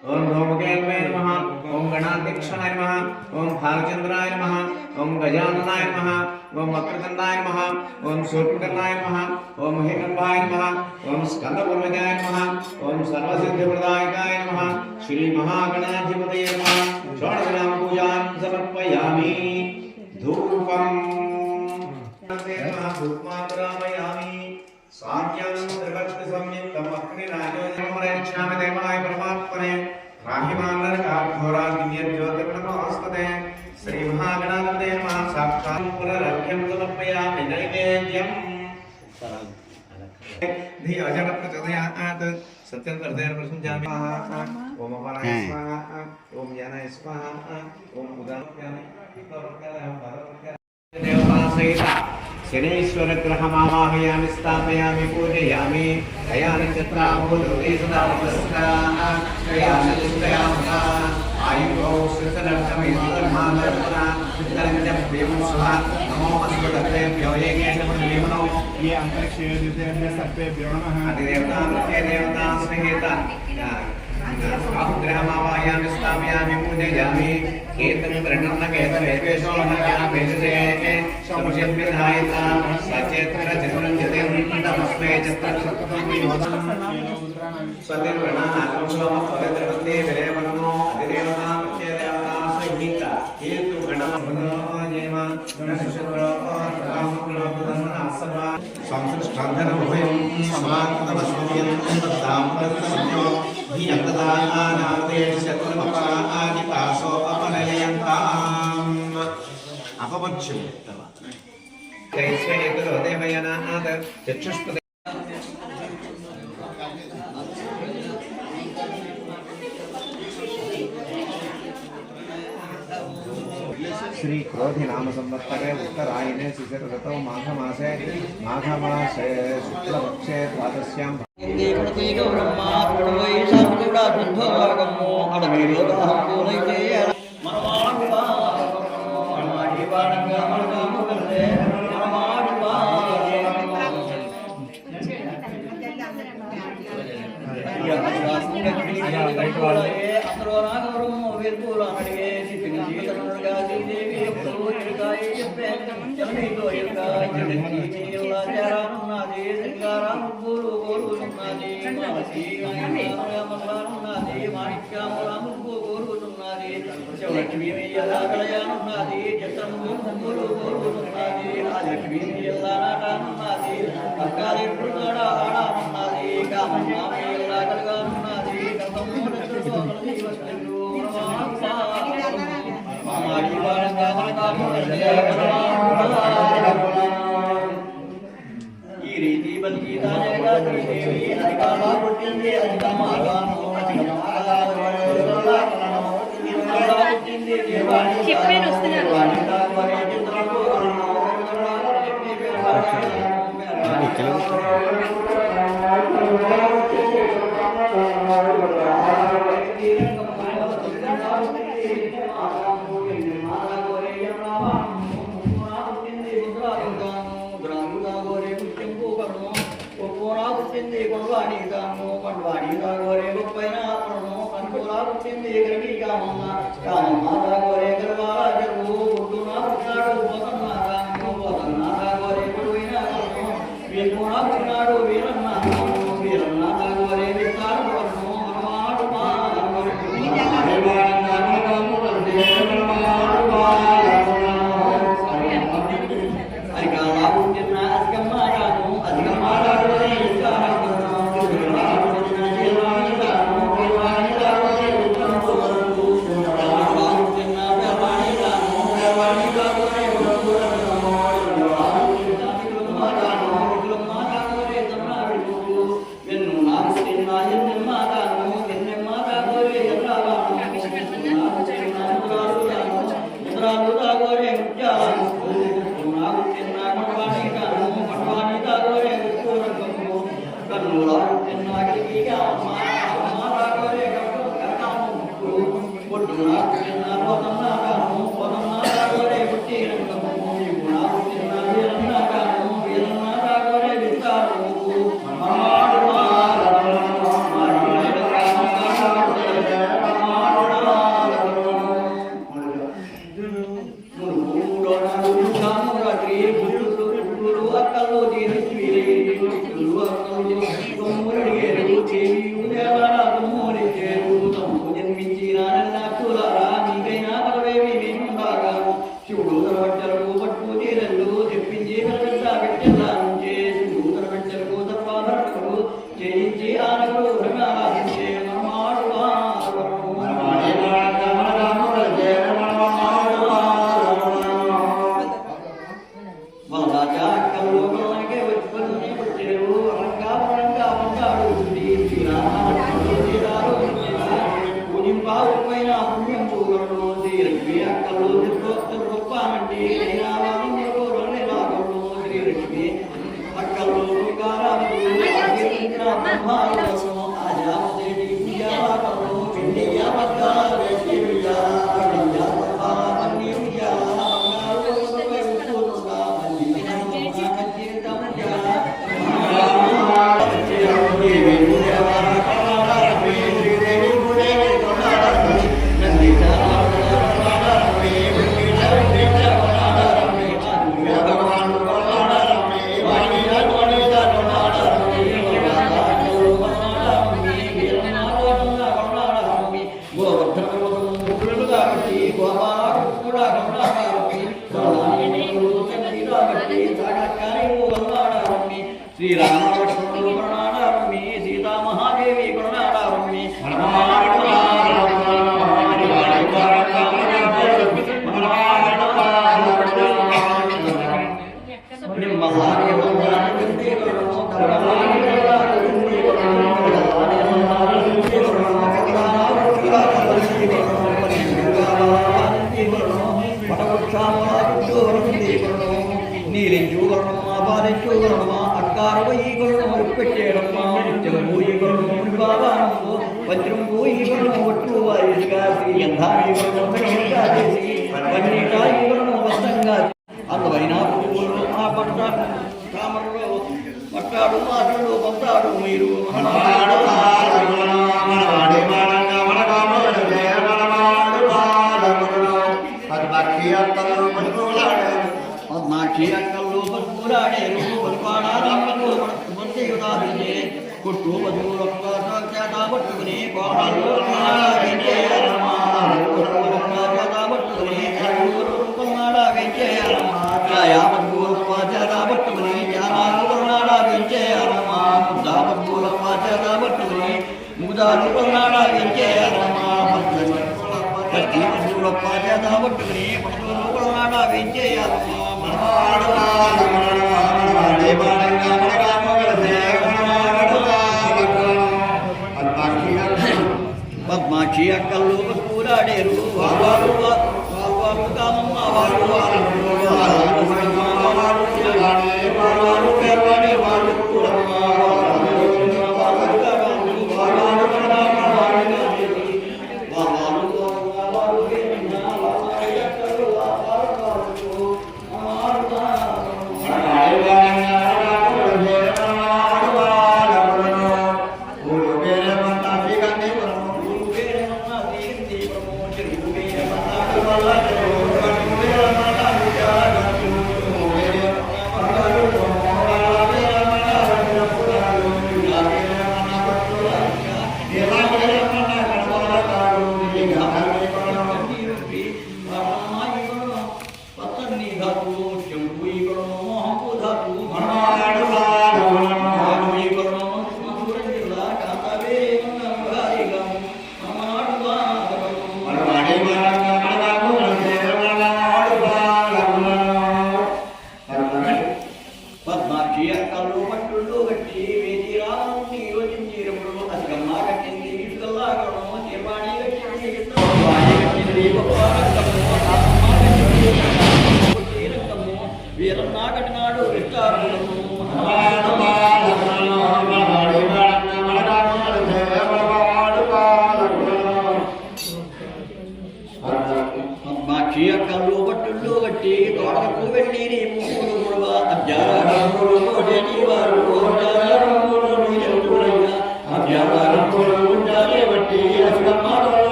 ओम धूमकेतवे नमः। ओम गणाध्यक्षाय नमः। ओम भालचंद्राय नमः। ओम गजाननाय नमः। ओम वक्रतुंडाय नमः। ओम सूर्पकर्णाय नमः। ओम हेमंबाय नमः। ओम स्कंदपूर्वजाय नमः। ओम सर्वसिद्धिप्रदायकाय नमः। श्री महागणाधिपतये नमः। षोडशनाम पूजां समर्पयामि। धूपम् धूपमात्रयामि। स्वाज्ञं त्रिभक्ति संयुक्तम् अग्निराजोजमरक्षामि देवाय परमात्मने राहिमानरकाघोराग्निर्ज्योतिर्नमोऽस्तुते। श्री महागणाधिपतये नमः। साक्षात् पुनरर्घ्यं समर्पयामि नैवेद्यम्। धियोजनप्रचोदयात् सत्यं हृदयेन प्रसञ्जामि। ओम अपाराय स्वाहा। ओम ज्ञानाय स्वाहा। ओम उदानयामि। देवतासहित शनैश्वरग्रहमावाहयामि स्थापयामि पूजयामि। दयानि चत्राभूतोदे सदा नमस्काराः आयुः श्रीसरक्षमेतर्मानर्पणा चित्तरञ्जप्रियं स्वाहा। नमो अस्मदग्रेभ्यो ये केशवन्निमनो ये अन्तरिक्षे सर्पेभ्यो नमः। अधिदेवतामृत्ये देवतासहित ग्रहमावाहयामि स्थापयामि पूजयामि। कीर्तनं प्रणम्य केतवेशो नयामेषते समुषद्विधायता सचेतनचित्रं जतिर्नमस्मै चत्रक्षत्रं स्वतिर्गणानाकंशोमपवित्रवन्दे विरेवनमो अधिदेवतामृत्ये देवतासहित केतुगणमभुजयेम नशुश्रुतरामकुलपुतन्नासवा संसृष्टान्धनमुभयं समाकृतमस्मभ्यं तद्दाम्पत्यसंयो धियन्तदानादेशत्वमपादिपासो अपनयन्ताम् अपवच्यं तव कैस्वयेतरो देवयनाद चक्षुष्पदे श्री क्रोधि नाम संवत्सरे उत्तरायणे शिशिर ऋतौ माघमासे शुक्लपक्षे द्वादश्यां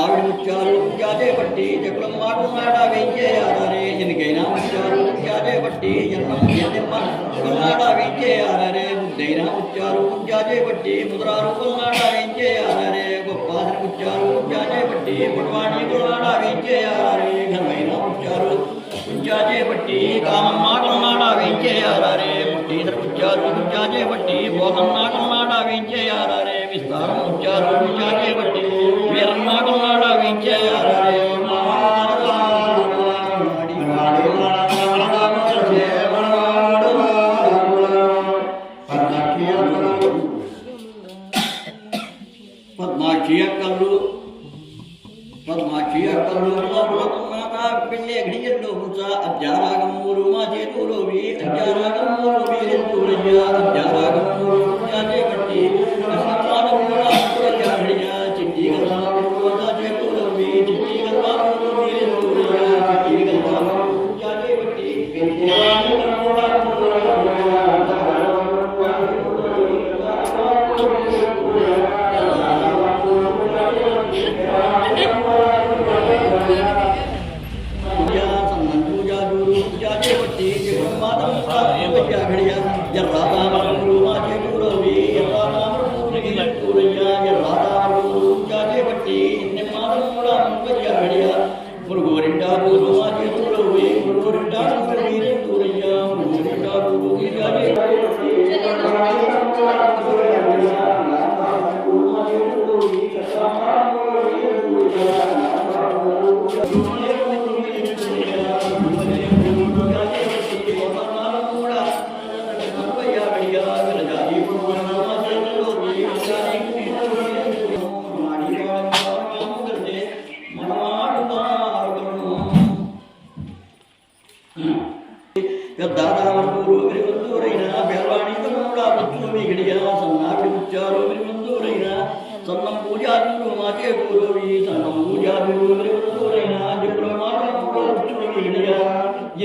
మావిడి ముత్యాలు జాజే పట్టి జకులం మాడున్నాడా వేయించేయాలరే ఎనికైనా ముత్యాలు జాజే పట్టి ఎన్నం కొల్నాడా వేయించేయాలరే ముద్దైన ముత్యాలు జాజే పట్టి ముద్రాలు కొల్నాడా వేయించేయాలరే గొప్పాసిన ముత్యాలు జాజే పట్టి పొడవాణి కొల్నాడా వేయించేయాలరే ఘనమైన ముత్యాలు జాజే పట్టి కామమ్మ కొల్నాడా వేయించేయాలరే ముట్టీధర ముత్యాలు జాజే పట్టి పోతమ్మ కొల్నాడా వేయించేయాలరే విస్తారం ముత్యాలు జాజే పట్టి వీరమ్మ కొల్నాడా వేయించేయాలరే పద్మాక్షి అక్కలు పెళ్ళే ఘడియల్లో అజ్జారాగమ్మూరు మా చేతులోవి అజ్జారాగమ్మూరు అజ్జారాగమ్మూరు బట్టి చిట్టి గల్లా చేతులోవి చిట్టి గల్లా చిట్టి గల్లా బట్టి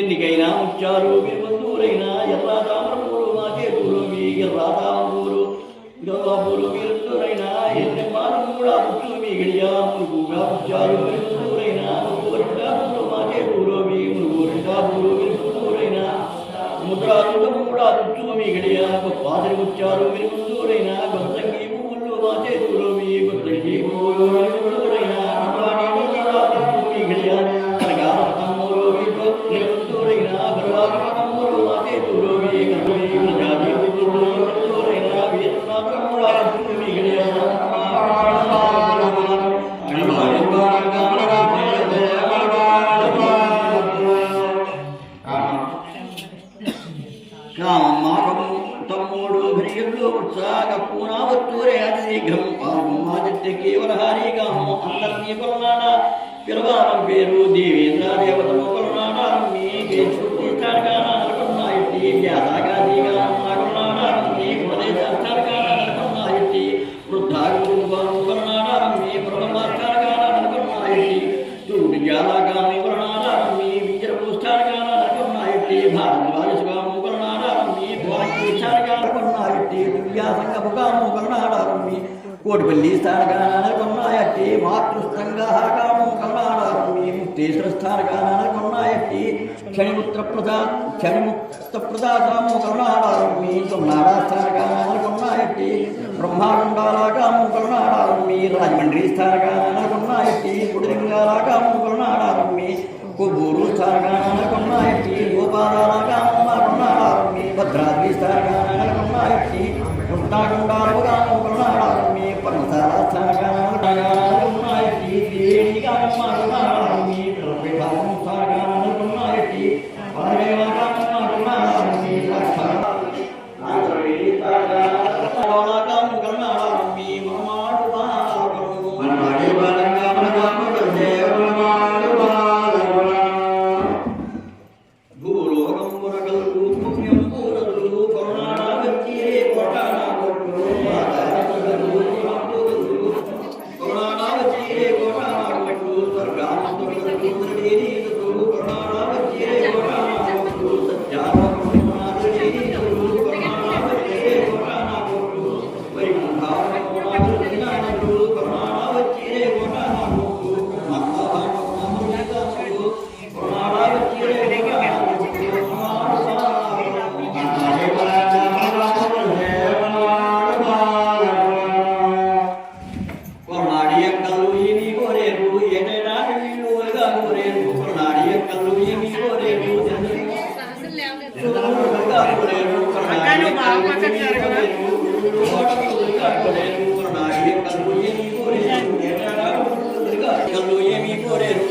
ఎన్నికైనా ముత్యాలు విరువందూరైనా ఎర్రా తామరపూలు మాకే పూర్వమి ఎర్రా తామరపూలు గోవాపూలు విరువందూరైనా ఎన్ని మానం కూడా ముత్తులు మీ గడియా మురుగుగా ముత్యాలు విరువందూరైనా మురుగురింటాపూలు మాకే పూర్వమి మురుగురింటాపూలు విరువందూరైనా ముద్రాలు కూడా ముత్తులు మీ గడియా గొప్పాదరి ముత్యాలు విరువందూరైనా గొంతంగి పువ్వులు మాకే పూర్వమి గొంతంగి పువ్వులు విరువందూరైనా మీ గడియా పిలవారం పేరు దేవేంద్ర దేవతము కొలనాడారమ్మి కేశుద్ధిస్తాడుగాననుకున్నాయిట్టి వ్యాసాగాదిగా కొలనాడారమ్మి ఉపదేశాస్తాడుగాననుకున్నాయిట్టి వృద్ధాగురువారు కొలనాడారమ్మి ప్రథమాస్తాడుగాననుకున్నాయిట్టి చూడు జాలాగాము కొలనాడారమ్మి విద్యపూస్తాడుగాననుకున్నాయిట్టి భారద్వాజసుగాము కొలనాడారమ్మి భోగిస్తాడుగాననుకున్నాయిట్టి దివ్యాసంగముగాము కొలనాడారమ్మి కోటిపల్లి స్థానగాననుకున్నాయట్టి మాతృస్థంగాము కన్నాడారమ్మి ముక్తేశ్వర స్థానగాననుకున్నాయట్టి క్షణిముక్తప్రదాసాము కన్నాడారమ్మి తొన్నాడా స్థానగాననుకున్నాయట్టి బ్రహ్మాండాలాగాము కన్నాడారమ్మి రాజమండ్రి స్థానగాననుకున్నాయట్టి కుడిలింగాలాగాము కన్నాడారమ్మి కొవ్వూరు స్థానగాననుకున్నాయట్టి గోపాలాగాము కన్నాడారమ్మి భద్రాద్రి స్థానగాననుకున్నాయట్టి గుంటాగుండాలుగాము కన్నాడారమ్మి పర్వతాల స్థానగాననుకున్నాయట్టి త్రివేణిగానమ్మి ప్రవేశాము స్థానగాననుకున్నాయట్టి పారవేవాగానమ్మి కన్నాడారమ్మి మమాడు భూలోకం మురగలు పుణ్యం పూరలు కరుణాడా వచ్చి కొట్టాడా కొట్టు కరుణాడా వచ్చి కొట్టాడా కొట్టు స్వర్గానందు కరుణాడా వచ్చి కొట్టాడా కొట్టు సత్యాన కరుణాడా వచ్చి కొట్టాడా కొట్టు వైకుంఠాన కరుణాడా వచ్చి నాడియ కల్లు ఏమి కోరేరు ఏదైనా వీలుగా కోరేరు నాడియ కల్లు ఏమి కోరేరు కల్లు ఏమి కోరేరు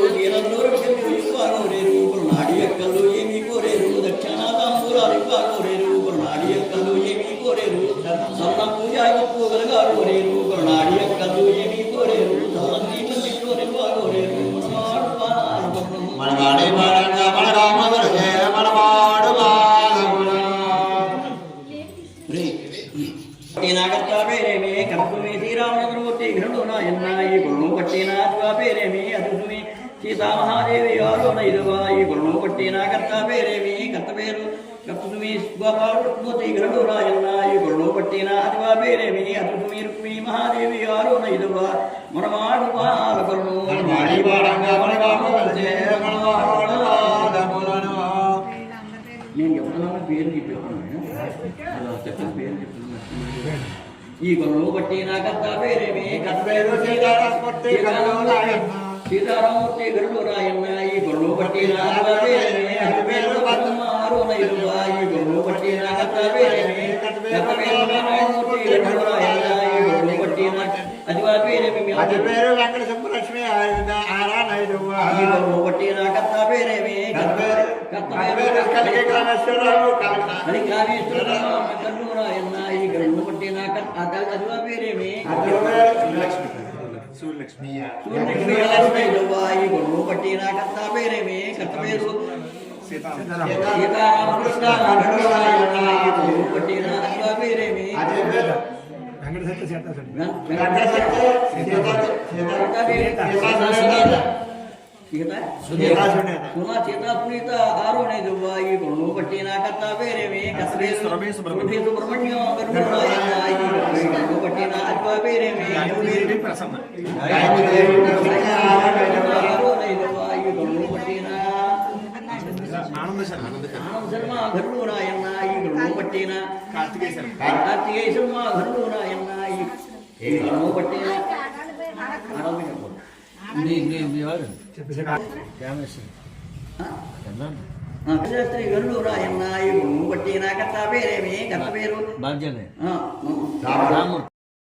నాడియ కల్లు ఏమి కోరేరు దక్షిణ తాంబూలాలు కోరేరు నాడియ కల్లు ఏమి కోరేరు సన్న పూజ పూగలుగా కోరేరు నాడియ కల్లు ఏమి కోరేరు కోరేరు మనవాడి బాలంగా మనరామవరకే మనవాడు బాలమున నాగత్తా పేరేమి కర్పుమే శ్రీరామచంద్రమూర్తి గ్రంథున ఎన్నాయి గుణము పట్టిన పేరేమి అదుమి సీతామహాదేవి ఆలోన ఇరువా ఈ గుణము పట్టిన కర్త పేరేమి కర్త పేరు కర్తుమి గోపాలమూర్తి గ్రంథున ఎన్నాయి గుణము పట్టిన అదివా పేరేమి అదుమి రుక్మిణి మహాదేవి ఆలోన ఇరువా మనవాడు బాలకులను మనవాడి బాలంగా మనరామవరకే మనవాడు బాలమున నేను చెప్తున్నాను పేరు చెప్పాను చెప్పిన పేరు చెప్తున్నాను ఈ గుణము బట్టి నా కర్త పేరేమి కర్త పేరు సీతారామూర్తి గరుడరాయన్న సీతారామూర్తి గరుడరాయన్న ఈ గుణము బట్టి నా కర్త పేరేమి అది పేరు పద్మారునైరువా ఈ గుణము బట్టి నా కర్త పేరేమి కర్త పేరు నారాయణమూర్తి గరుడరాయన్న ఈ గుణము బట్టి నా అదివా పేరేమి అది పేరు వెంకట సుబ్బలక్ష్మి ఆరానైదువా ఈ గుణము బట్టి నా కర్త పేరేమి కర్త పేరు కలిగే కామేశ్వరరావు అది కామేశ్వరరావు గరుడరాయన్న ఈ గుణము బట్టి నా కర్త అదివా పేరేమి సూర్యలక్ష్మి ఈ గుణము బట్టి నా కర్త పేరేమి కర్త పేరు సీతారామకృష్ణ ఈ గుణము బట్టి నా అదివా పేరేమి సీతా పునీత ఆరోనేదువా ఈ గుణము బట్టి నా కర్త పేరేమి కర్త పేరు సుబ్రహ్మణ్యం గరుడరాయన్న ఈ గుణము బట్టి నా అదివా పేరేమి ఆరోనేదువా ఈ గుణము బట్టి నా ఆనంద శర్మ గరుడరాయన్న ఈ గుణము బట్టి నా కార్తికేయ శర్మ గరుడరాయన్న ఈ గుణము బట్టి నా శాస్త్రి గరుడరాయన్న ఈ గుణము బట్టి నా కర్త పేరేమి కర్త పేరు